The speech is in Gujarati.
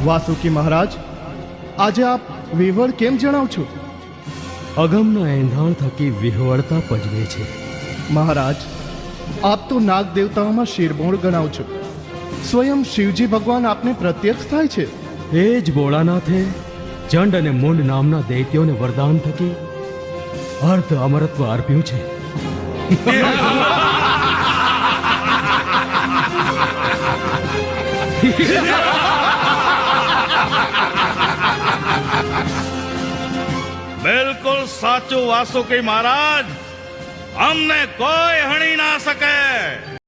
વાસુકી મહારાજ, આજે આપ વિહવળ કેમ જણાવ છો? અગમના એંધાણ થકી વિહવળતા પજવે છે. મહારાજ, આપ તો નાગ દેવતાઓમાં શિરમોર ગણાવ છો. સ્વયં શિવજી ભગવાન આપને પ્રત્યક્ષ થાય છે. એ જ ભોળાનાથે ચંડ અને મુંડ નામના દૈત્યોને વરદાન થકી અર્ધ અમરત્વ અર્પ્યું છે. બિલકુલ સાચું વાસુકી મહારાજ, અમને કોઈ હણી ના શકે.